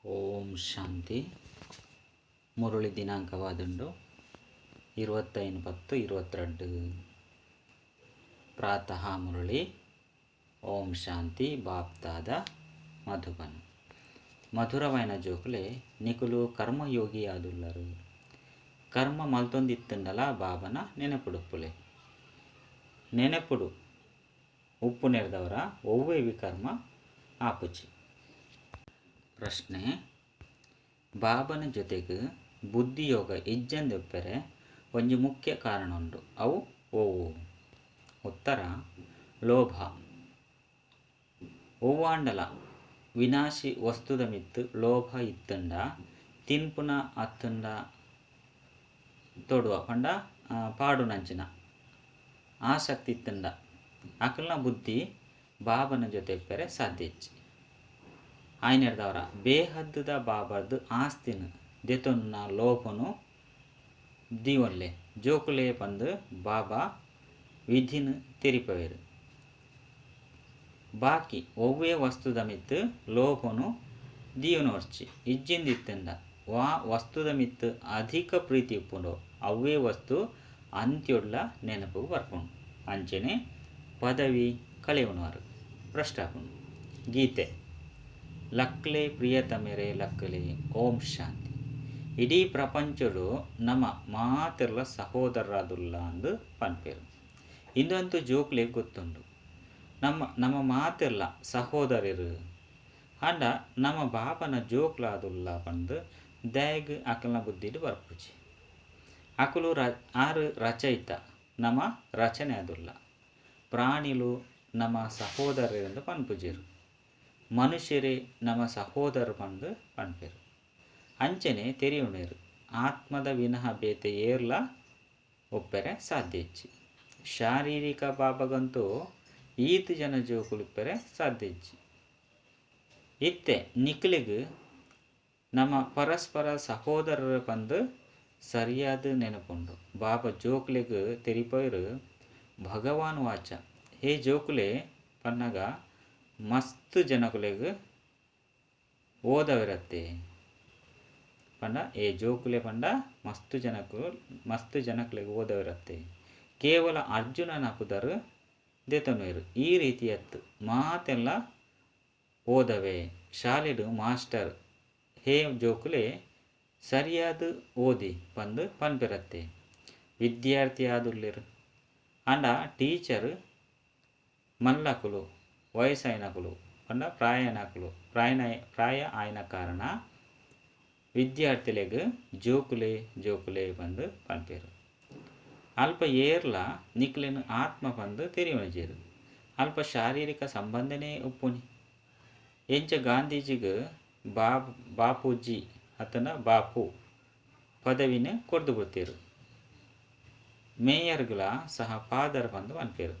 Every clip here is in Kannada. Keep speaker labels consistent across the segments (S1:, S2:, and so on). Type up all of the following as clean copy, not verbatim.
S1: ಓಂ ಶಾಂತಿ. ಮುರುಳಿ ದಿನಾಂಕವಾದುಂಡು 25/10/22 ಪ್ರಾತಃ ಮುರುಳಿ. ಓಂ ಶಾಂತಿ. ಬಾಪ್ದಾದ ಮಧುಬನ್. మధురమైన జోకులే నికులు కర్మయోగి ఆదుల్లరు. కర్మ మల్తొందిత్తుండలా బాబನ ನೆನಪುಡುಪ್ಪುಲೆ. ನೆನಪುಡು ಉಪ್ಪು ನೆರೆದವರ ಒವ್ವೆ ವಿಕರ್ಮ ಆಪುಚಿ. ಪ್ರಶ್ನೆ: ಬಾಬನ ಜೊತೆಗೆ ಬುದ್ಧಿಯೋಗ ಇಜ್ಜಂದೆಪ್ಪರೆ ಒಂಜಿ ಮುಖ್ಯ ಕಾರಣ ಉಂಡು. ಅವು ಓವು. ಉತ್ತರ: ಲೋಭ. ಒವ್ವಾಂಡಲ ವಿನಾಶಿ ವಸ್ತುದ ಮಿತ್ತು ಲೋಭ ಇತ್ತುಂಡ ತಿನ್ಪುನ ಅತ್ತುಂಡ ತೊಡುವ ಪಂಡ ಪಾಡು ನಂಚಿನ ಆಸಕ್ತಿ ಇತ್ತುಂಡ ಅಕಲ್ನ ಬುದ್ಧಿ ಬಾಬನ ಜೊತೆಪ್ಪರೆ ಸಾಧ್ಯಚ್ಚಿ. ಆಯ್ನೆಡ್ದವರ ಬೇಹದ್ದುದ ಬಾಬರ್ದು ಆಸ್ತಿನ ದೆತೊನ್ನ ಲೋಪನು ದೀವನ್ಲೆ ಜೋಕುಲೆ ಪಂದು ಬಾಬಾ ವಿಧಿನ ತೆರಿಪವೇರು. ಬಾಕಿ ಒವ್ವೇ ವಸ್ತುದ ಮಿತ್ತು ಲೋಪನು ದೀವನೋರ್ಚಿ ಇಜ್ಜಿಂದಿತ್ತಂಡ ವಾ ವಸ್ತುದ ಮಿತ್ತು ಅಧಿಕ ಪ್ರೀತಿ ಇಪ್ಪುಂಡು ಅವೇ ವಸ್ತು ಅಂತ್ಯೊಡ್ಲ ನೆನಪು ಬರ್ಪುಂಡು. ಅಂಚನೆ ಪದವಿ ಕಳೆಯುವನವರು ಪ್ರಶ್ನಾಪುಂಡು. ಗೀತೆ: ಲಕ್ಲೆ ಪ್ರಿಯತಮೆರೆ ಲಕ್ಕಲೆ. ಓಂ ಶಾಂತಿ. ಇಡೀ ಪ್ರಪಂಚಡು ನಮ್ಮ ಮಾತೆರ್ಲ ಸಹೋದರರಾದುಲ್ಲ ಅಂದು ಪನ್ಪೇರು. ಇಂದಂತೂ ಜೋಕ್ಲೆ ಗೊತ್ತುಂಡು. ನಮ್ಮ ಮಾತೆರ್ಲ ಸಹೋದರರು ಅಂಡ ನಮ್ಮ ಬಾಬನ ಜೋಕ್ಲಾದುಲ್ಲ ಪಂದು ದಯಗ್ ಅಕಲ್ನ ಬುದ್ಧಿಡು ಬರ್ಪುಜಿ. ಅಕುಲು ಆರು ರಚಯಿತ ನಮ್ಮ ರಚನೆ ಅದುಲ್ಲ. ಪ್ರಾಣಿಲು ನಮ್ಮ ಸಹೋದರರೆಂದು ಪನ್ಪುಜಿರು. ಮನುಷ್ಯರೇ ನಮ್ಮ ಸಹೋದರ ಪಂದು ಪನ್ಪೇರು. ಅಂಚನೆ ತೆರಿಯುಣೇರು ಆತ್ಮದ ವಿನಃ ಬೇತೆ ಏರ್ಲ ಒಪ್ಪೆರೆ ಸಾಧ್ಯಚ್ಚಿ. ಶಾರೀರಿಕ ಬಾಬಗಂತೂ ಈತು ಜನ ಜೋಕುಲಿಪ್ಪರೆ ಸಾಧ್ಯಚ್ಚಿ. ಇತ್ತೆ ನಿಕ್ಲಿಗೆ ನಮ್ಮ ಪರಸ್ಪರ ಸಹೋದರರ ಪಂದು ಸರಿಯಾದ ನೆನಪುಂಡು. ಬಾಬಾ ಜೋಕ್ಲೆಗ್ ತೆರಿಪೋರು ಭಗವಾನ್ ವಾಚ ಹೇ ಜೋಕುಲೆ ಪನ್ನಗ ಮಸ್ತ್ ಜನಕುಲೆಗ್ ಓದವಿರತ್ತೆ ಪಂಡ ಏ ಜೋಕುಲೆ ಪಂಡ ಮಸ್ತ್ ಜನಕುಲೆಗ್ ಓದವಿರತ್ತೆ. ಕೇವಲ ಅರ್ಜುನನ ಪುದರು ದೆತನುವೆರು. ಈ ರೀತಿಯತ್ತು ಮಾತೆಲ್ಲ ಓದವೆ ಶಾಲೆಡು ಮಾಸ್ಟರ್ ಹೇ ಜೋಕುಲೆ ಸರಿಯಾದ ಓದಿ ಪಂದು ಪನ್ಪಿರತ್ತೆ. ವಿದ್ಯಾರ್ಥಿ ಆದುಲ್ಲೆರು ಅಂಡ ಟೀಚರ್ ಮಲ್ಲಕುಲು ವಯಸ್ಸಾಯನಕುಲು ಪಂಡ ಪ್ರಾಯ ಆಯ್ನ ಕಾರಣ ವಿದ್ಯಾರ್ಥಿಲೆಗ್ ಜೋಕುಲೆ ಪಂದು ಪನ್ಪೇರು. ಅಲ್ಪ ಏರ್ಲ ನಿಕ್ಲೆನು ಆತ್ಮ ಪಂದು ತೆರಿವಣಜೇರು. ಅಲ್ಪ ಶಾರೀರಿಕ ಸಂಬಂಧನೇ ಉಪ್ಪುನಿ. ಎಂಚ ಗಾಂಧೀಜಿಗೆ ಬಾಪೂಜಿ ಅತನ ಬಾಪು ಪದವಿನ ಕೊರ್ದು ಬಿಡ್ತೀರು. ಮೇಯರ್ಗಳ ಸಹ ಫಾದರ್ ಪಂದು ಪನ್ಪೇರು.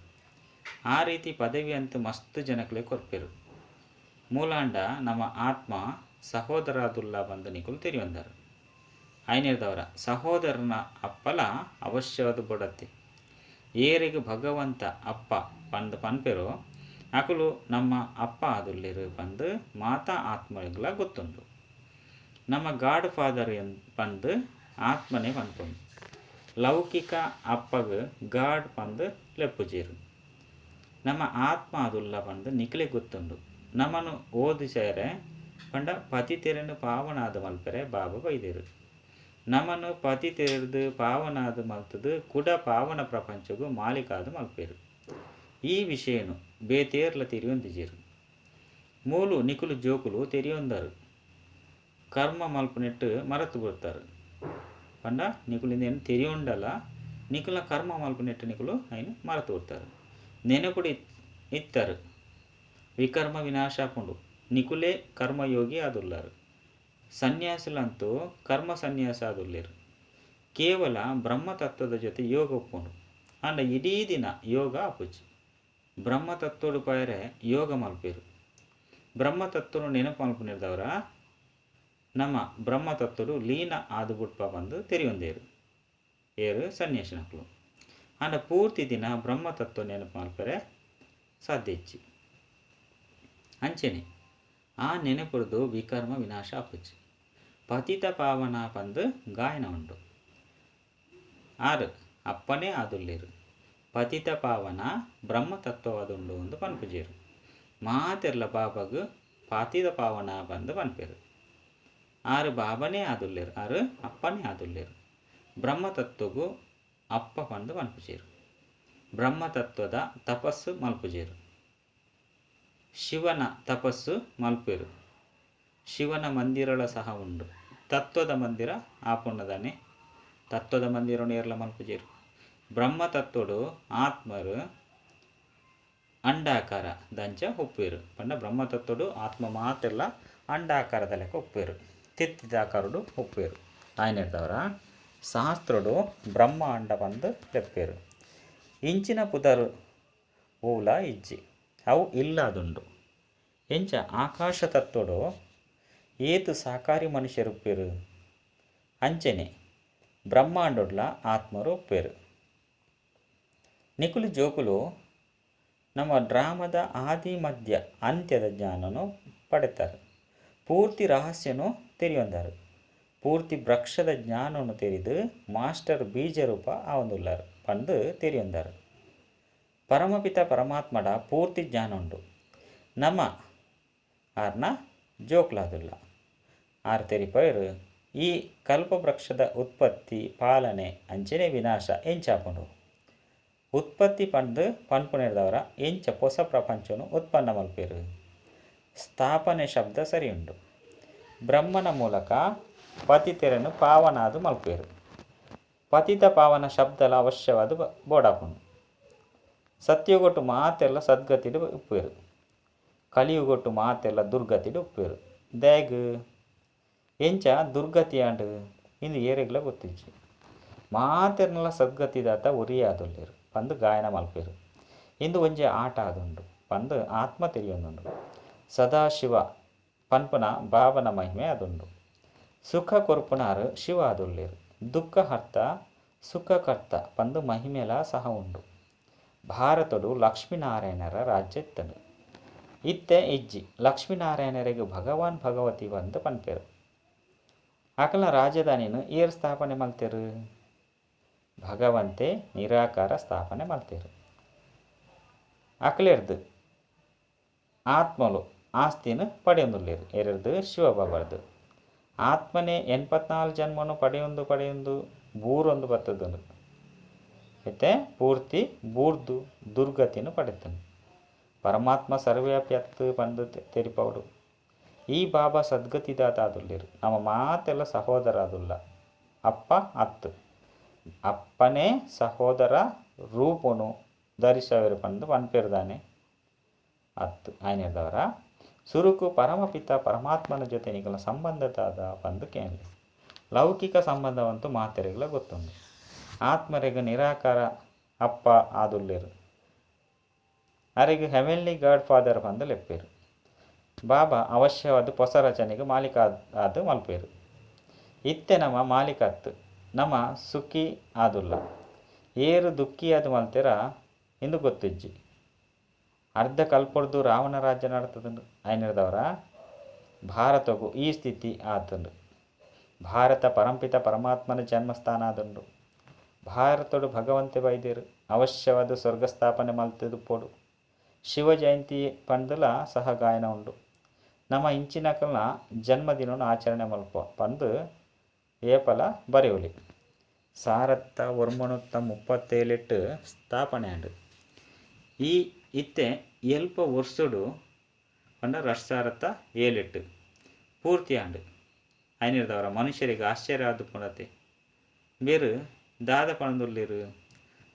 S1: ಆ ರೀತಿ ಪದವಿ ಅಂತೂ ಮಸ್ತ್ ಜನಕ್ಲೆ ಕೊರ್ಪೇರು. ಮೂಲಾಂಡ ನಮ್ಮ ಆತ್ಮ ಸಹೋದರಾದುಲ್ಲ ಬಂದು ನಿಕುಲು ತೆರಿಯೊಂದರು. ಐನೇರ್ದವರ ಸಹೋದರನ ಅಪ್ಪಲ ಅವಶ್ಯವಾದ ಬೊಡತ್ತೆ. ಏರಿಗೆ ಭಗವಂತ ಅಪ್ಪ ಪಂದು ಪನ್ಪೆರೋ ಅಕುಲು ನಮ್ಮ ಅಪ್ಪ ಆದುಲ್ಲೆರು ಪಂದು ಮಾತಾ ಆತ್ಮಗಳ ಗೊತ್ತುಂಡು. ನಮ್ಮ ಗಾಡ್ ಫಾದರ್ ಪಂದು ಆತ್ಮನೇ ಪನ್ಪುಂಡು. ಲೌಕಿಕ ಅಪ್ಪಗ ಗಾಡ್ ಪಂದು ಲೆಪ್ಪುಜೇರು. ನಮ್ಮ ಆತ್ಮ ಆದುಲ್ಲ ಪಂದು ನಿಕ್ಲೆ ಗೊತ್ತುಂಡು. ನಮ್ಮನ್ನು ಓದಿಸರೆ ಪಂಡ ಪತಿ ತೆರೆನು ಪಾವನಾದ ಮಲ್ಪರೆ ಬಾಬಾ ಬೈದೇರು. ನಮ್ಮನ್ನು ಪತಿ ತೆರೆದು ಪಾವನಾದ ಮಲ್ತದು ಕುಡ ಪಾವನ ಪ್ರಪಂಚಗೂ ಮಾಲೀಕಾದ ಮಲ್ಪೇರು. ಈ ವಿಷಯನು ಬೇತೇರ್ಲ ತೆರಿಯೊಂದಿಜೇರು. ಮೂಲು ನಿಕುಲು ಜೋಕುಲು ತೆರಿಯೊಂದರು ಕರ್ಮ ಮಲ್ಪನೆಟ್ಟು ಮರೆತು ಬಿಡ್ತಾರೆ ಪಂಡ ನಿಕುಲಿಂದೇನು ತೆರಿಯೊಂಡಲ್ಲ ನಿಕುಲ ಕರ್ಮ ಮಲ್ಪನೆಟ್ಟು ನಿಕುಲು ಐನು ಮರೆತು ಬಿಡ್ತಾರೆ. ನೆನಪುಡು ಇತ್ತರು ವಿಕರ್ಮ ವಿನಾಶ ಪುಂಡು ನಿಕುಲೇ ಕರ್ಮಯೋಗಿ ಆದುಲ್ಲಾರು. ಸನ್ಯಾಸುಲಂತೂ ಕರ್ಮ ಸನ್ಯಾಸ ಆದುಲ್ಲೇರು. ಕೇವಲ ಬ್ರಹ್ಮತತ್ವದ ಜೊತೆ ಯೋಗ ಒಪ್ಪುಂಡು ಅಂಡ ಇಡೀ ದಿನ ಯೋಗ ಆಪುಜಿ. ಬ್ರಹ್ಮತತ್ವಡು ಪಯರೆ ಯೋಗ ಮಲ್ಪೇರು. ಬ್ರಹ್ಮತತ್ವನು ನೆನಪು ಮಲ್ಪನಿರ್ದವರ ನಮ್ಮ ಬ್ರಹ್ಮತತ್ವಡು ಲೀನ ಆದುಬುಟ್ಪ ಬಂದು ತೆರಿಯೊಂದೇರು ಏರು ಸನ್ಯಾಸಿನಕಲು ಅಂಡ ಪೂರ್ತಿ ದಿನ ಬ್ರಹ್ಮತತ್ವ ನೆನಪು ಮಲ್ಪರೆ ಸಾಧ್ಯಚ್ಚಿ. ಅಂಚನೆ ಆ ನೆನಪುರದು ವಿಕರ್ಮ ವಿನಾಶ ಆಪುಜಿ. ಪತಿತ ಪಾವನ ಪಂದು ಗಾಯನ ಉಂಡು. ಆರು ಅಪ್ಪನೇ ಆದುಲ್ಲೇರು ಪತಿತ ಪಾವನ ಬ್ರಹ್ಮತತ್ವವಾದುಂಡು ಒಂದು ಪನ್ಪುಜೇರು. ಮಾತೆರ್ಲ ಬಾಬಾಗು ಪತಿತ ಪಾವನ ಬಂದು ಪನ್ಪೇರು. ಆರು ಬಾಬನೇ ಆದುಲ್ಲೇರು, ಆರು ಅಪ್ಪನೇ ಆದುಲ್ಲೇರು. ಬ್ರಹ್ಮತತ್ವಗೂ ಅಪ್ಪ ಪಂದು ಪನ್ಪುಜೇರು. ಬ್ರಹ್ಮತತ್ವದ ತಪಸ್ಸು ಮಲ್ಪುಜೇರು. ಶಿವನ ತಪಸ್ಸು ಮಲ್ಪೇರು. ಶಿವನ ಮಂದಿರಳ ಸಹ ಉಂಡು. ತತ್ವದ ಮಂದಿರ ಆಪುಂಡದಾನೆ. ತತ್ವದ ಮಂದಿರನು ಏರ್ಲ ಮಲ್ಪುಜೇರು. ಬ್ರಹ್ಮತತ್ವಡು ಆತ್ಮರು ಅಂಡಾಕಾರ ದಂಚ ಉಪ್ಪೇರು ಪಂಡ. ಬ್ರಹ್ಮತತ್ವಡು ಆತ್ಮ ಮಾತೆಲ್ಲ ಅಂಡಾಕಾರದ ಲೆಕ್ಕ ಉಪ್ಪೇರು, ತಿತ್ತಿದಾಕಾರಡು ಉಪ್ಪೇರು. ಆಯ್ನೆಡ್ದವರ ಶಾಸ್ತ್ರಡು ಬ್ರಹ್ಮ ಅಂಡ ಬಂದು ಲೆಪ್ಪೇರು. ಇಂಚಿನ ಪುದರು ಊಲ ಇಜ್ಜಿ ಅವು ಇಲ್ಲದುಂಡು. ಎಂಚ ಆಕಾಶ ತತ್ವಡು ಏತು ಸಾಕಾರಿ ಮನುಷ್ಯರು ಉಪ್ಪೇರು. ಅಂಚನೆ ಬ್ರಹ್ಮಾಂಡೊಡ್ಲ ಆತ್ಮರು ಉಪ್ಪೇರು. ನಿಕುಲು ಜೋಕುಲು ನಮ್ಮ ಡ್ರಾಮದ ಆದಿ ಮಧ್ಯ ಅಂತ್ಯದ ಜ್ಞಾನನು ಪಡೆತಾರೆ. ಪೂರ್ತಿ ರಹಸ್ಯನು ತೆರೆಯೊಂದಾರು. ಪೂರ್ತಿ ವೃಕ್ಷದ ಜ್ಞಾನವನ್ನು ತೆರೆದು ಮಾಸ್ಟರ್ ಬೀಜ ರೂಪ ಆವೊಂದುಲ್ಲಾರು ಪಂದು ತೆರೆಯೊಂದಾರು. ಪರಮಪಿತ ಪರಮಾತ್ಮಡ ಪೂರ್ತಿ ಜ್ಞಾನ ಉಂಡು. ನಮ್ಮ ಆರ್ನ ಜೋಕ್ಲಾದುಲ್ಲ ಆರು ತೆರಿಪಯರು. ಈ ಕಲ್ಪವೃಕ್ಷದ ಉತ್ಪತ್ತಿ ಪಾಲನೆ ಅಂಚನೆ ವಿನಾಶ ಎಂಚಾಪುಂಡು. ಉತ್ಪತ್ತಿ ಪಂದು ಪನ್ಪುನೆಡ್ದವರ ಎಂಚ ಹೊಸ ಪ್ರಪಂಚನು ಉತ್ಪನ್ನ ಮಲ್ಪೇರು. ಸ್ಥಾಪನೆ ಶಬ್ದ ಸರಿಯುಂಡು. ಬ್ರಹ್ಮನ ಮೂಲಕ ಪತಿತೆರನು ಪಾವನಾದು ಮಲ್ಪೇರು. ಪತಿತ ಪಾವನ ಶಬ್ದಲ ಅವಶ್ಯವಾದ ಬೋಡಾಪುಂಡು. ಸತ್ಯಗೊಟ್ಟು ಮಾತೆಲ್ಲ ಸದ್ಗತಿಡು ಉಪ್ಪೇರು. ಕಲಿಯುಗೊಟ್ಟು ಮಾತೆಲ್ಲ ದುರ್ಗತಿಡು ಉಪ್ಪೇರು. ದ್ಯಾಗ್ ಎಂಚ ದುರ್ಗತಿ ಆಂಡು ಇಂದು ಏರೆಗ್ಲ ಗೊತ್ತಿಜ್ಜಿ. ಮಾತೆರ್ನಲ್ಲ ಸದ್ಗತಿದಾತ ಉರಿಯಾದುಲ್ಲೇರು ಪಂದು ಗಾಯನ ಮಲ್ಪೇರು. ಇಂದು ಒಂಜಿ ಆಟ ಆದುಂಡು ಪಂದು ಆತ್ಮ ತೆರಿಯೊಂದುಂಡು. ಸದಾಶಿವ ಪನ್ಪುನ ಭಾವನ ಮಹಿಮೆ ಅದುಂಡು. ಸುಖ ಕೊರ್ಪುನಾರು ಶಿವ ಆದುಲ್ಲೇರು. ದುಃಖ ಹರ್ತ ಸುಖಕರ್ತ ಪಂದು ಮಹಿಮೆಲ ಸಹ ಉಂಡು. ಭಾರತಡು ಲಕ್ಷ್ಮೀನಾರಾಯಣರ ರಾಜ್ಯ ಇತ್ತನು. ಇತ್ತೆ ಇಜ್ಜಿ ಲಕ್ಷ್ಮೀನಾರಾಯಣರಿಗೆ ಭಗವಾನ್ ಭಗವತಿ ಬಂದು ಪನ್ಪೇರು. ಅಕಲ ರಾಜಧಾನಿನು ಏರ್ ಸ್ಥಾಪನೆ ಮಲ್ತೇರು. ಭಗವಂತೆ ನಿರಾಕಾರ ಸ್ಥಾಪನೆ ಮಲ್ತೇರು. ಅಕಲೆರ್ದು ಆತ್ಮಲು ಆಸ್ತಿನು ಪಡೆಯೊಂದುಲ್ಲೇರು. ಎರಡ್ದು ಶಿವಬಾಬರ್ದು ಆತ್ಮನೇ 84 ಜನ್ಮನು ಪಡೆಯೊಂದು ಬೂರೊಂದು ಬರ್ತದನು. ಮತ್ತೆ ಪೂರ್ತಿ ಬೂರ್ದು ದುರ್ಗತಿನು ಪಡೆತನು. ಪರಮಾತ್ಮ ಸರ್ವ್ಯಾಪ್ಯತ್ತು ಪಂದು ತೆರಿಪೌಡು. ಈ ಬಾಬಾ ಸದ್ಗತಿದಾತ ಆದುಲ್ಲೇರು. ನಮ್ಮ ಮಾತೆಲ್ಲ ಸಹೋದರ ಆದುಲ್ಲ. ಅಪ್ಪ ಅತ್ತು ಅಪ್ಪನೇ ಸಹೋದರ ರೂಪನು ಧರಿಸವೇರು ಪಂದು ಪನ್ಪೇರ್ದಾನೆ ಅತ್ತು. ಆಯ್ನೆದವರ ಸುರುಕು ಪರಮಪಿತ ಪರಮಾತ್ಮನ ಜೊತೆ ನಿಗಲ ಸಂಬಂಧದಾದ ಪಂದು ಕೇಳಿ. ಲೌಕಿಕ ಸಂಬಂಧವಂತೂ ಮಾತೆರೆಗಳ ಗೊತ್ತುಂಡು. ಆತ್ಮರೆಗ ನಿರಾಕಾರ ಅಪ್ಪ ಆದುಲ್ಲೇರು. ಅರೆಗೆ ಹೆವೆನ್ಲಿ ಗಾಡ್ ಫಾದರ್ ಪಂದು ಲೆಪ್ಪೇರು. ಬಾಬಾ ಅವಶ್ಯವಾದ ಹೊಸ ರಚನೆಗೆ ಮಾಲೀಕ ಆದು ಮಲ್ಪೇರು. ಇತ್ತೆ ನಮ್ಮ ಮಾಲೀಕತ್ತು ನಮ್ಮ ಸುಖಿ ಆದುಲ್ಲ. ಏರು ದುಃಖಿ ಅದು ಮಲ್ತೆರ ಇಂದು ಗೊತ್ತಿಜ್ಜಿ. ಅರ್ಧ ಕಲ್ಪೊಡ್ದು ರಾವಣ ರಾಜ್ಯ ನಡ್ತದಂಡು. ಐನರ್ದವರ ಭಾರತಗೂ ಈ ಸ್ಥಿತಿ ಆತಂಡು. ಭಾರತ ಪರಂಪಿತ ಪರಮಾತ್ಮನ ಜನ್ಮಸ್ಥಾನ ಆದುಂಡು. ಭಾರತಡು ಭಗವಂತೆ ಬೈದೇರು ಅವಶ್ಯವಾದ ಸ್ವರ್ಗ ಸ್ಥಾಪನೆ ಮಲ್ತದು ಪೋಡು. ಶಿವ ಜಯಂತಿ ಪಂದಲ ಸಹ ಗಾಯನ ಉಂಡು. ನಮ್ಮ ಇಂಚಿನಕಲ್ನ ಜನ್ಮದಿನವನ್ನು ಆಚರಣೆ ಮಲ್ಪ ಪಂದು ಏಪಲ ಬರೆಯುಲಿ. ಸಾರತ್ತ ಒರ್ಮಣುತ್ತ 37 ಸ್ಥಾಪನೆ ಆಂಡು. ಈ ಇತ್ತೆ ಎಲ್ಪ ವರ್ಷಡು ಪಂಡ 2007 ಪೂರ್ತಿ ಆಂಡು. ಐನಿರ್ದವರ ಮನುಷ್ಯರಿಗೆ ಆಶ್ಚರ್ಯ ಆದು ಪುಣತೆ ಬೇರು ದಾದ ಪಣದುಲ್ಲೇರು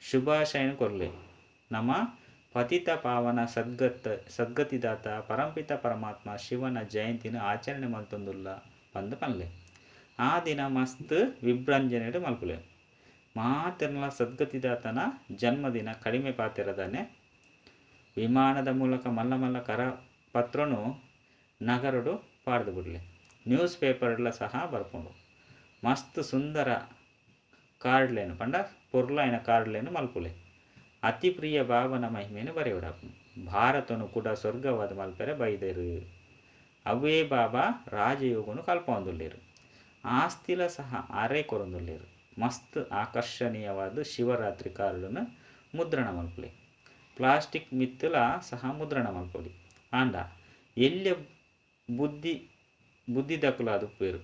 S1: ಶುಭಾಶಯನ ಕೊರ್ಲೆ. ನಮ್ಮ ಪತಿತ ಪಾವನ ಸದ್ಗತಿದಾತ ಪರಂಪಿತ ಪರಮಾತ್ಮ ಶಿವನ ಜಯಂತಿನ ಆಚರಣೆ ಮಲ್ತೊಂದುಲ್ಲ ಪಂದು ಪನ್ಲೆ. ಆ ದಿನ ಮಸ್ತ್ ವಿಭ್ರಂಜನೆಡು ಮಲ್ಪುಲೆ. ಮಾತೆರ್ನಲ ಸದ್ಗತಿದಾತನ ಜನ್ಮದಿನ ಕಡಿಮೆ ಪಾತೆರದಾನೆ. ವಿಮಾನದ ಮೂಲಕ ಮಲ್ಲ ಮಲ್ಲ ಕರಪತ್ರನು ನಗರಡು ಪಾಡ್ದು ಬಿಡ್ಲೆ. ನ್ಯೂಸ್ ಪೇಪರ್ಲ ಸಹ ಬರ್ಕೊಂಡು ಮಸ್ತ್ ಸುಂದರ ಕಾರ್ಡ್ಲೇನು ಪಂಡ ಪೊರ್ಲಾಯಿನ ಕಾರ್ಡ್ಲೇನು ಮಲ್ಪುಲೆ. ಅತಿ ಪ್ರಿಯ ಭಾವನ ಮಹಿಮೆಯನ್ನು ಬರೆಯೋಡಾಪು. ಭಾರತನು ಕೂಡ ಸ್ವರ್ಗವಾದ ಮಲ್ಪೆರೆ ಬೈದೇರು ಅವೇ ಬಾಬಾ ರಾಜಯೋಗನು ಕಲ್ಪೊಂದುಲ್ಲೇರು. ಆಸ್ತಿಲ ಸಹ ಅರೆ ಕೊರೊಂದುಲ್ಲೇರು. ಮಸ್ತ್ ಆಕರ್ಷಣೀಯವಾದ ಶಿವರಾತ್ರಿ ಕಾರ್ಡುನು ಮುದ್ರಣ ಮಲ್ಪುಲೆ. ಪ್ಲಾಸ್ಟಿಕ್ ಮಿತ್ತುಲ ಸಹ ಮುದ್ರಣ ಮಲ್ಪೊಲಿ. ಆಂಡ ಎಲ್ಯ ಬುದ್ಧಿ ಬುದ್ಧಿ ದಕ್ಕುಲಾದು ಉಪ್ಪೇರು.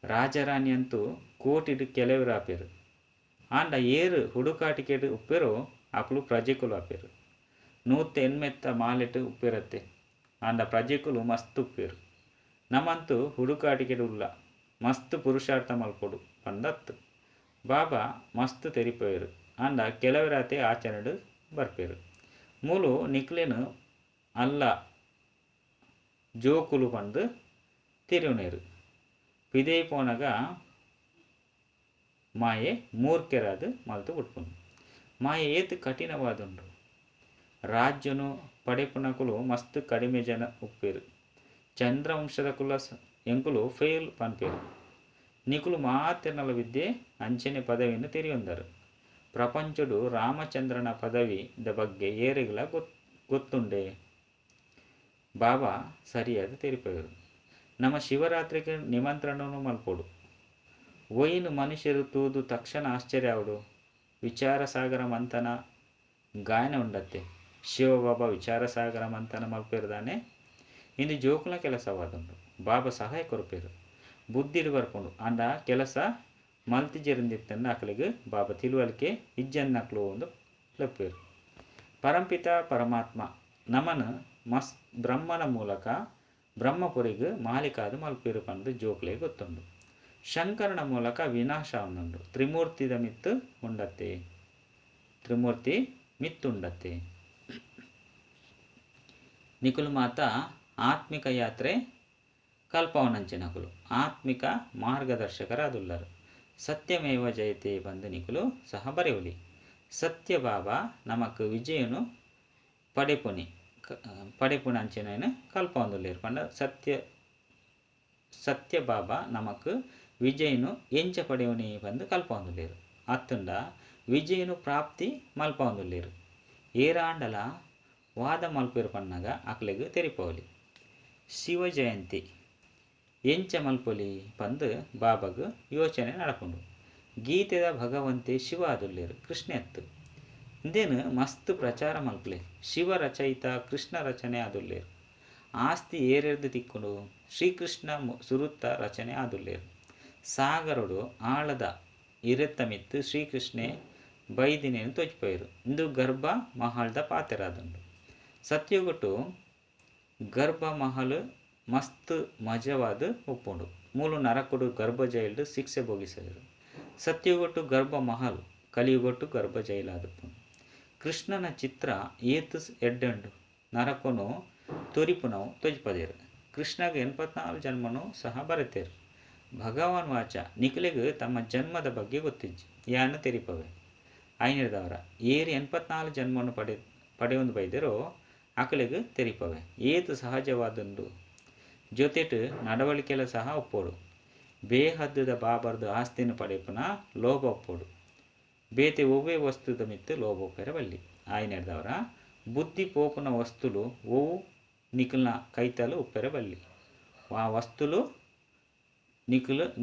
S1: ರಾಜರಾಣಿ ಅಂತೂ ಕೋಟಿಡು ಕೆಲವರು ಆಪೇರು. ಆಂಡ ಏರು ಹುಡುಕಾಟಿಕೆಡು ಉಪ್ಪೇರು ಅಕುಲು ಪ್ರಜೆಕುಲು ಆಪೇರು. 180 ಮಾಲೆಟ್ ಉಪ್ಪೇರತ್ತೆ. ಆಂಡ ಪ್ರಜೆಕುಲು ಮಸ್ತ್ ಉಪ್ಪೇರು. ನಮ್ಮಂತೂ ಹುಡುಕಾಟಿಕೆಡು ಉಲ್ಲ, ಮಸ್ತ್ ಪುರುಷಾರ್ಥ ಮಲ್ಪೊಡು ಪಂದತ್ತು. ಬಾಬಾ ಮಸ್ತ್ ತೆರಿಪೇರು. ಆಂಡ ಕೆಲವರಾತೆ ಆಚರಣೆಡು ಬರ್ಪೇರು. ಮೂಲು ನಿಕ್ಲೆನು ಅಲ್ಲ ಜೋಕುಲು ಪಂದು ತಿರುನೇರು. ಪಿದೈ ಪೋನಗ ಮಾಯೆ ಮೂರ್ಖೆರಾದು ಮಲ್ತು ಬಿಟ್ಪುಂಡು. ಮಾಯೆ ಏತು ಕಠಿಣವಾದುಂಡು. ರಾಜ್ಯನು ಪಡೆಪುನಕುಲು ಮಸ್ತ್ ಕಡಿಮೆ ಜನ ಉಪ್ಪೇರು. ಚಂದ್ರವಂಶದ ಕುಲ ಎಂಕುಲು ಫೇಲ್ ಪನ್ಪೇರು. ನಿಕುಲು ಮಾತೆರ್ನಲ ವಿದ್ಯೆ ಅಂಚನೆ ಪದವಿಯನ್ನು ತೆರೆಯೊಂದರು. ಪ್ರಪಂಚಡು ರಾಮಚಂದ್ರನ ಪದವಿದ ಬಗ್ಗೆ ಏರಿಗಳ ಗೊತ್ತುಂಡೆ. ಬಾಬಾ ಸರಿಯಾದ ತೆರಿಪೇರು. ನಮ್ಮ ಶಿವರಾತ್ರಿಗೆ ನಿಮಂತ್ರಣನು ಮಲ್ಪೊಡು. ಒಯ್ನು ಮನುಷ್ಯರು ತೂದು ತಕ್ಷಣ ಆಶ್ಚರ್ಯ ಆವಡು. ವಿಚಾರ ಸಾಗರ ಮಂಥನ ಗಾಯನ ಉಂಡತ್ತೆ. ಶಿವಬಾಬಾ ವಿಚಾರ ಸಾಗರ ಮಂಥನ ಮಲ್ಪೇರ್ದಾನೆ. ಇಂದು ಜೋಕುಲ ಕೆಲಸವಾದುಂಡು. ಬಾಬಾ ಸಹಾಯ ಕೊರಪೇರು. ಬುದ್ಧಿಡು ಬರ್ಪುಂಡು. ಆಂಡ ಕೆಲಸ ಮಲ್ತಿಜೆರಿಂದಿತ್ತಂದು ಅಕಲಿಗೆ ಬಾಬಾ ತಿಳುವಳಿಕೆ ಇಜ್ಜನ್ನಕ್ಲು ಒಂದು ಲೆಪ್ಪೇರು. ಪರಂಪಿತ ಪರಮಾತ್ಮ ನಮನ ಬ್ರಹ್ಮನ ಮೂಲಕ ಬ್ರಹ್ಮಪುರಿಗೆ ಮಾಲಿಕಾದು ಮಲ್ಪೇರು ಪಂದು ಜೋಕ್ಲೆ ಗೊತ್ತುಂಡು. ಶಂಕರನ ಮೂಲಕ ವಿನಾಶ ಉಂಡು. ತ್ರಿಮೂರ್ತಿದ ಮಿತ್ತು ಉಂಡತ್ತೆ. ತ್ರಿಮೂರ್ತಿ ಮಿತ್ತುಂಡತ್ತೆ. ನಿಕುಲು ಮಾತ ಆತ್ಮಿಕ ಯಾತ್ರೆ ಕಲ್ಪವನಂಚಿನಕುಲು ಆತ್ಮಿಕ ಮಾರ್ಗದರ್ಶಕರಾದುಲ್ಲರು. ಸತ್ಯಮೇವ ಜಯತೆ ಬಂದು ನಿಕುಲು ಸಹ ಬರೆಯುಲಿ. ಸತ್ಯ ಬಾಬಾ ನಮಕ್ ವಿಜಯನು ಪಡೆಪುನಂಚಿನ ಕಲ್ಪವೊಂದುಲ್ಲೇರು ಪಂಡ ಸತ್ಯ ಬಾಬಾ ನಮಕ್ ವಿಜಯನು ಎಂಚ ಪಡೆಯುನಿ ಬಂದು ಕಲ್ಪವೊಂದುಲ್ಲೇರು. ಅತ್ತುಂಡ ವಿಜಯನು ಪ್ರಾಪ್ತಿ ಮಲ್ಪವೊಂದುಲ್ಲೇರು. ಏರಾಂಡಲ ವಾದ ಮಲ್ಪೇರು ಪನ್ನಗ ಅಕ್ಲೆಗ್ ತೆರಿಪವಲಿ. ಶಿವ ಜಯಂತಿ ಎಂಚ ಮಲ್ಪೊಲಿ ಪಂದು ಬಾಬಾಗ ಯೋಚನೆ ನಡಪುಂಡು. ಗೀತೆದ ಭಗವಂತೆ ಶಿವ ಆದುಲ್ಲೇರು. ಕೃಷ್ಣ ಎತ್ತು ಇಂದೇನು ಮಸ್ತ್ ಪ್ರಚಾರ ಮಲ್ಪಲೆ. ಶಿವ ರಚಯಿತ ಕೃಷ್ಣ ರಚನೆ ಆದುಲ್ಲೇರು. ಆಸ್ತಿ ಏರೆರ್ದು ತಿಕ್ಕುಂಡು ಶ್ರೀಕೃಷ್ಣ ಸುರುತ್ತ ರಚನೆ ಆದುಲ್ಲೇರು. ಸಾಗರಡು ಆಳದ ಇರೆತ್ತ ಮಿತ್ತು ಶ್ರೀಕೃಷ್ಣೆ ಬೈದಿನೇನು ತೊಜ್ಪೋಯರು. ಇಂದು ಗರ್ಭ ಮಹಲ್ದ ಪಾತೆರಾದುಂಡು. ಸತ್ಯುಗುಟ್ಟು ಗರ್ಭ ಮಹಲ್ ಮಸ್ತ್ ಮಜವಾದ ಉಪ್ಪುಂಡು. ಮೂಲು ನರಕುಡು ಗರ್ಭ ಜೈಲ್ಡು ಶಿಕ್ಷೆ ಭೋಗಿಸಿದರು. ಸತ್ಯುಗೊಟ್ಟು ಗರ್ಭ ಮಹಲ್, ಕಲಿಯುಗೊಟ್ಟು ಗರ್ಭ ಜೈಲಾದುಪ್ಪುಂಡು. ಕೃಷ್ಣನ ಚಿತ್ರ ಏತು ಎಡ್ಡುಂಡು. ನರಕನು ತೊರಿಪುನವು ತೊಜ್ಪದೇರು. ಕೃಷ್ಣಗೆ 84 ಜನ್ಮನು ಸಹ ಬರೆತೇರು. ಭಗವಾನ್ ವಾಚ ನಿಖಿಲೆಗ್ ತಮ್ಮ ಜನ್ಮದ ಬಗ್ಗೆ ಗೊತ್ತಿಜ್ಜಿ ಯಾನು ತೆರಿಪವೆ. ಐನಿರ್ದವರ ಏರು 84 ಜನ್ಮನು ಪಡೆಯೊಂದು ಬೈದೆರೋ ಅಕಲೆಗ್ ತೆರಿಪವೆ. ಏತು ಸಹಜವಾದುಂಡು. ಜೊತೆಟ್ ನಡವಳಿಕೆಲ ಸಹ ಒಪ್ಪೋಡು. ಬೇಹದ್ದುದ ಬಾಬರ್ದು ಆಸ್ತಿನ ಪಡೆಪುನ ಲೋಭ ಒಪ್ಪೋಡು. ಬೇತೆ ಒವ್ವೇ ವಸ್ತುದ ಮಿತ್ತು ಲೋಭ ಒಪ್ಪೆರ ಬಲ್ಲಿ. ಆಯ್ನೆಡ್ದವರ ಬುದ್ಧಿ ಪೋಪುನ ವಸ್ತುಲು ಒವು ನಿಖಲ್ನ ಕೈತಲು ಉಪ್ಪೆರ ಬಲ್ಲಿ. ಆ ವಸ್ತುಲು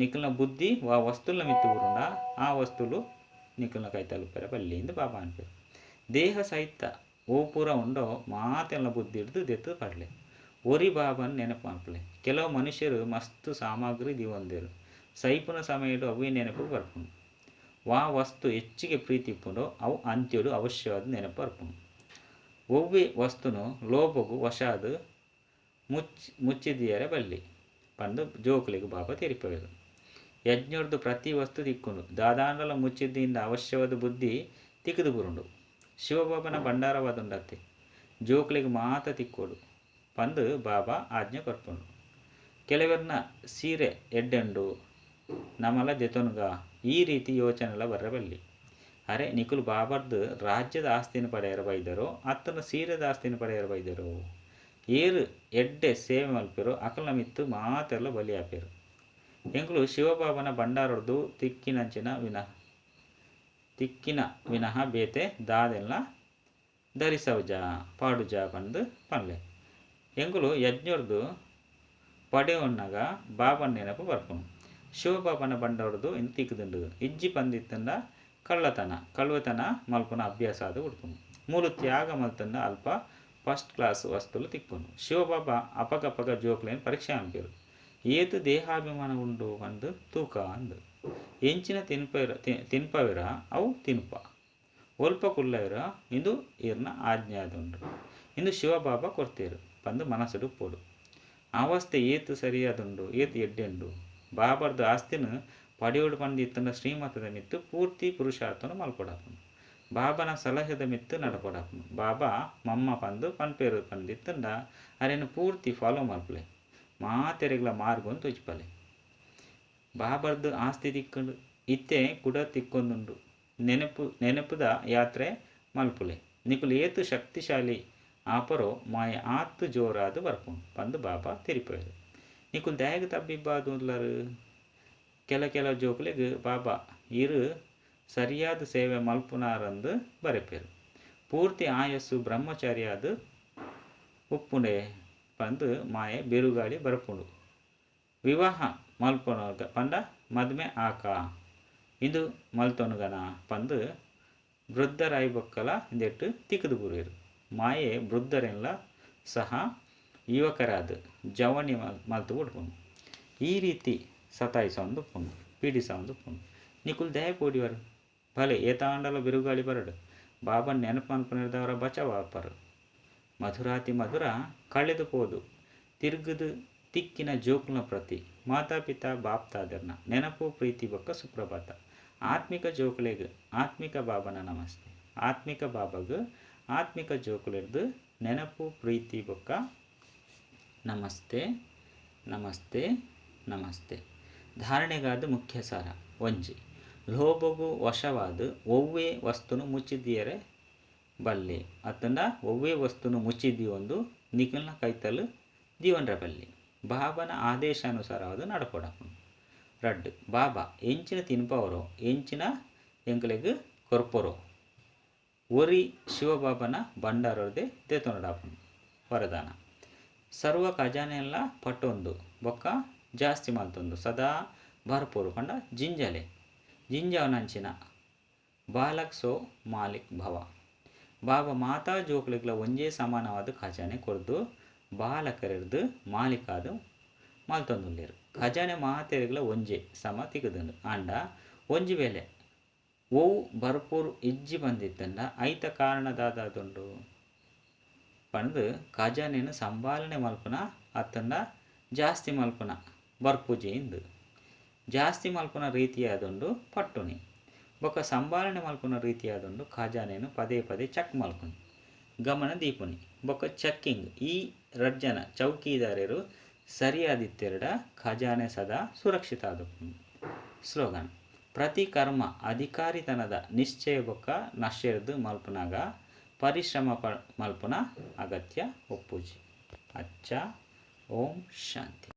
S1: ನಿಖಲ್ನ ಬುದ್ಧಿ ಆ ವಸ್ತುಲ ಮಿತ್ತು ಉರುಂಡ ಆ ವಸ್ತುಲು ನಿಖಲ್ನ ಕೈತಲು ಉಪ್ಪೆರ ಬಲ್ಲಿ ಎಂದು ಬಾಬಾ ಅನ್ಪೇರು. ದೇಹ ಸಹಿತ ಓ ಪೂರ ಉಂಡೋ ಮಾತೆಲ್ಲ ಬುದ್ಧಿ ಹಿಡ್ದು ದೆತ್ತು ಪಡ್ಲೆ. ಒರಿ ಬಾಬನ್ ನೆನಪು ಮಲ್ಪಲೆ. ಕೆಲವು ಮನುಷ್ಯರು ಮಸ್ತ್ ಸಾಮಗ್ರಿ ದಿವೊಂದೇರು. ಸೈಪುನ ಸಮಯಡು ಅವೇ ನೆನಪು ಬರ್ಪುಂಡು. ವಾ ವಸ್ತು ಹೆಚ್ಚಿಗೆ ಪ್ರೀತಿ ಇಪ್ಪುಂಡು ಅವು ಅಂತ್ಯಡು ಅವಶ್ಯವಾದ ನೆನಪು ಬರ್ಪುಂಡು. ಒವ್ವೇ ವಸ್ತುನು ಲೋಭಗು ವಶಾದು ಮುಚ್ಚಿದಿಯರೆ ಬಲ್ಲಿ ಪಂದು ಜೋಕುಲೆಗ್ ಬಾಬಾ ತೆರಿಪವೇರು. ಯಜ್ಞರ್ದು ಪ್ರತಿ ವಸ್ತು ತಿಕ್ಕುಂಡು. ದಾದಾಂಡಲ ಮುಚ್ಚಿದ್ದಿಂದ ಅವಶ್ಯವಾದ ಬುದ್ಧಿ ತಿಕ್ಕದು ಬುರುಂಡು. ಶಿವಬಾಬನ ಭಂಡಾರವಾದುಂಡತ್ತೆ. ಜೋಕುಲೆಗ್ ಮಾತ ತಿಕ್ಕೋಡು ಪಂದು ಬಾಬಾ ಆಜ್ಞೆ ಕೊರ್ಪುಂಡು. ಕೆಲವರ್ನ ಸೀರೆ ಎಡ್ಡೆಂಡು ನಮಲ ದೆತೊನುಗ ಈ ರೀತಿ ಯೋಚನೆಲ ಬರಬಲ್ಲಿ. ಅರೆ ನಿಖುಲು ಬಾಬರ್ದು ರಾಜ್ಯದ ಆಸ್ತಿನ ಪಡೆಯರ ಬೈದರೋ ಅತ್ತನ ಸೀರೆದ ಆಸ್ತಿನ ಪಡೆಯರ ಬೈದರೋ. ಏರು ಎಡ್ಡೆ ಸೇವೆ ಮಲ್ಪೆರೋ ಅಕಲ್ನ ಮಿತ್ತು ಮಾತೆಲ್ಲ ಬಲಿ ಆಪೇರು. ಎಂಕುಲು ಶಿವಬಾಬನ ಭಂಡಾರಡ್ದು ತಿಕ್ಕಿನ ವಿನಃ ಬೇತೆ ದಾದೆಲ್ಲ ಧರಿಸವುಜ ಪಾಡುಜ ಪಂದು ಪನ್ಲೆ. ಎಂಗುಲು ಯಜ್ಞರ್ದು ಪಡೆ ಉಣ್ಣಗ ಬಾಬನ ನೆನಪು ಬರ್ಪುನು. ಶಿವಬಾಬನ ಬಂಡವರದು ಇಂದು ತಿಕ್ಕುದುಂಡು ಇಜ್ಜಿ ಪಂದಿತ್ತಂಡ ಕಳ್ವತನ ಮಲ್ಪುನ ಅಭ್ಯಾಸ ಅದು ಉಡ್ಪುನು. ಮೂಲು ತ್ಯಾಗ ಮಲ್ತಂಡ ಅಲ್ಪ ಫಸ್ಟ್ ಕ್ಲಾಸ್ ವಸ್ತುಲು ತಿಕ್ಕುನು. ಶಿವಬಾಬ ಅಪಗಪಗ ಜೋಕ್ಲೇನು ಪರೀಕ್ಷೆ ಅಂಪೇರು. ಏತು ದೇಹಾಭಿಮಾನ ಉಂಡು ಅಂದು ತೂಕ ಅಂದು ಎಂಚಿನ ತಿನ್ಪವಿರ ಅವು ತಿನ್ಪ ಒಲ್ಪ ಕುಳ್ಳವಿರ ಇಂದು ಇರ್ನ ಆಜ್ಞೆ ಆದುಂಡು ಇಂದು ಶಿವಬಾಬ ಕೊರ್ತೇರು ಪಂದು ಮನಸ್ಸುಡು ಪೋಡು. ಅವಸ್ಥೆ ಏತು ಸರಿಯಾದುಂಡು ಏತು ಎಡ್ಡೆಂಡು ಬಾಬರ್ದು ಆಸ್ತಿನ ಪಡೆಯೋಡು ಪಂದಿತ್ತಂಡ ಶ್ರೀಮತದ ಮಿತ್ತು ಪೂರ್ತಿ ಪುರುಷಾರ್ಥನು ಮಲ್ಪೊಡಾಪುನು. ಬಾಬನ ಸಲಹೆದ ಮಿತ್ತು ನಡಪೊಡಾಪುನು. ಬಾಬಾ ಮಮ್ಮ ಪಂದು ಪನ್ಪೇರು ಪಂದಿತ್ತಂಡ ಅರೇನು ಪೂರ್ತಿ ಫಾಲೋ ಮಲ್ಪಲೆ ಮಾತೆರೆಗ್ಲ ಮಾರ್ಗೊಂದು ತುಜ್ಪಲೆ. ಬಾಬರ್ದು ಆಸ್ತಿ ತಿಕ್ಕೊಂಡು ಇತ್ತೆ ಕುಡ ತಿಕ್ಕೊಂದುಂಡು ನೆನಪುದ ಯಾತ್ರೆ ಮಲ್ಪುಲೆ ನಿಕುಲು ಏತು ಶಕ್ತಿಶಾಲಿ ಆಪರೋ ಮಾಯ ಆತ್ತು ಜೋರಾದು ಬರ್ಪುಂಡು ಪಂದು ಬಾಬಾ ತಿರಿಪೇರು. ನಿಕುಲು ದಯಗ ತಬ್ಬಿಬ್ಬಾದುಲ್ಲರು ಕೆಲ ಜೋಕುಲೆಗ್ ಬಾಬಾ ಇರು ಸರಿಯಾದ ಸೇವೆ ಮಲ್ಪುನಾರಂದು ಬರೆಪೇರು. ಪೂರ್ತಿ ಆಯಸ್ಸು ಬ್ರಹ್ಮಚಾರಿಯಾದು ಉಪ್ಪುಂಡೆ ಪಂದು ಮಾಯೆ ಬಿರುಗಾಳಿ ಬರ್ಪುಂಡು. ವಿವಾಹ ಮಲ್ಪೊನಗ ಪಂಡ ಮದ್ಮೆ ಆಕ ಇಂದು ಮಲ್ತೊನುಗನ ಪಂದು ವೃದ್ಧರಾಯಿ ಬೊಕ್ಕಲ ಇಂದೆಟ್ಟು ತಿಕ್ಕದು ಬುರೇರು. ಮಾಯೆ ವೃದ್ಧರೆಲ್ಲ ಸಹ ಯುವಕರಾದ ಜವನಿ ಮಲ್ತು ಬಿಡ್ಪುಂಡು. ಈ ರೀತಿ ಸತಾಯಿಸೊಂದು ಪುಂಡು ಪೀಡಿಸೊಂದು ಪುಂಡು. ನಿಕುಲು ದಯ ಪೋಡಿವರು ಭಲೆ ಏತಾಂಡಲ ಬಿರುಗಾಳಿ ಬರಡು ಬಾಬನ ನೆನಪು ಮನ್ಪುನಿರ್ದವರ ಬಚಾವಾಪರು. ಮಧುರಾತಿ ಮಧುರ ಕಳೆದು ಪೋದು ತಿರುಗುದು ತಿಕ್ಕಿನ ಜೋಕುಲ ಪ್ರತಿ ಮಾತಾಪಿತಾ ಬಾಪ್ತಾದರ್ನ ನೆನಪು ಪ್ರೀತಿ ಬೊಕ್ಕ ಸುಪ್ರಭಾತ. ಆತ್ಮಿಕ ಜೋಕುಲೆಗ್ ಆತ್ಮಿಕ ಬಾಬನ ನಮಸ್ತೆ. ಆತ್ಮಿಕ ಬಾಬಗ್ ಆತ್ಮಿಕ ಜೋಕುಲೆರ್ದು ನೆನಪು ಪ್ರೀತಿ ಬೊಕ್ಕ ನಮಸ್ತೆ ನಮಸ್ತೆ ನಮಸ್ತೆ. ಧಾರಣೆಗಾದ ಮುಖ್ಯ ಸಾರ ಒಂಜಿ ಲೋಭಗು ವಶವಾದ ಒವ್ವೇ ವಸ್ತುನು ಮುಚ್ಚಿದಿಯರೆ ಬಲ್ಲೆ ಅತ್ತಂಡ ಒವ್ವೇ ವಸ್ತುನು ಮುಚ್ಚಿದಿಯೊಂದು ನಿಖಲ್ನ ಕೈತಲು ದಿವನ್ರ ಬಲ್ಲೆ. ಬಾಬನ ಆದೇಶಾನುಸಾರವಾದ ನಡಪೊಡಪುನು. ರಡ್ಡು ಬಾಬಾ ಎಂಚಿನ ತಿನ್ಪವರೋ ಎಂಚಿನ ಎಂಕಲೆಗ್ ಕೊರ್ಪೊರೋ ಒರಿ ಶಿವಬಾಬನ ಬಂಡಾರದೆ ದೇತೊನಡಾಪುನು. ವರದಾನ ಸರ್ವ ಖಜಾನೆಲ್ಲ ಪಟ್ಟೊಂದು ಬೊಕ್ಕ ಜಾಸ್ತಿ ಮಲ್ತೊಂದು ಸದಾ ಬರ್ಪೊರು ಪಂಡ ಜಿಂಜವನಂಚಿನ ಬಾಲಕ್ ಸೋ ಮಾಲಿಕ್ ಭವ. ಬಾಬಾ ಮಾತಾ ಜೋಕುಲೆಗ್ಲ ಒಂಜೇ ಸಮಾನವಾದ ಖಜಾನೆ ಕೊರ್ದು ಬಾಲಕರೆರ್ದು ಮಾಲಿಕಾದು ಮಲ್ತೊಂದುಲ್ಲೆರು. ಖಜಾನೆ ಮಾತೆರೆಗ್ಲ ಒಂಜೇ ಸಮ ತಿಕ್ಕುದುಂಡು ಆಂಡ ಒಂಜಿ ವೇಳೆ ಒವು ಬರ್ಪೂರು ಇಜ್ಜಿ ಬಂದಿತ್ತಂಡ ಐತ ಕಾರಣದಾದುಂಡು ಪಂದು ಖಜಾನೆನು ಸಂಭಾಲನೆ ಮಲ್ಪುನ ಅತ್ತಂಡ ಜಾಸ್ತಿ ಮಲ್ಪುನ ಬರ್ಪುಜೆಯಿಂದು. ಜಾಸ್ತಿ ಮಲ್ಪುನ ರೀತಿಯಾದುಂಡು ಪಟ್ಟುನಿ ಬೊಕ್ಕ ಸಂಭಾಲನೆ ಮಲ್ಪುನ ರೀತಿಯಾದುಂಡು ಖಜಾನೆನು ಪದೇ ಪದೇ ಚೆಕ್ ಮಲ್ಪುನಿ ಗಮನ ದೀಪುನಿ ಬೊಕ್ಕ ಚೆಕ್ಕಿಂಗ್. ಈ ರಡ್ಜನ ಚೌಕಿದಾರರು ಸರಿಯಾದಿತ್ತೆರಡ ಖಜಾನೆ ಸದಾ ಸುರಕ್ಷಿತ ಆದುಪ್ಪುಂಡು. ಸ್ಲೋಗನ್ ಪ್ರತಿ ಕರ್ಮ ಅಧಿಕಾರಿತನದ ನಿಶ್ಚಯ ಬೊಕ್ಕ ನಶ್ಯರ್ದು ಮಲ್ಪುನಾಗ ಪರಿಶ್ರಮ ಮಲ್ಪುನ ಅಗತ್ಯ ಒಪ್ಪುಜಿ. ಅಚ್ಚ ಓಂ ಶಾಂತಿ.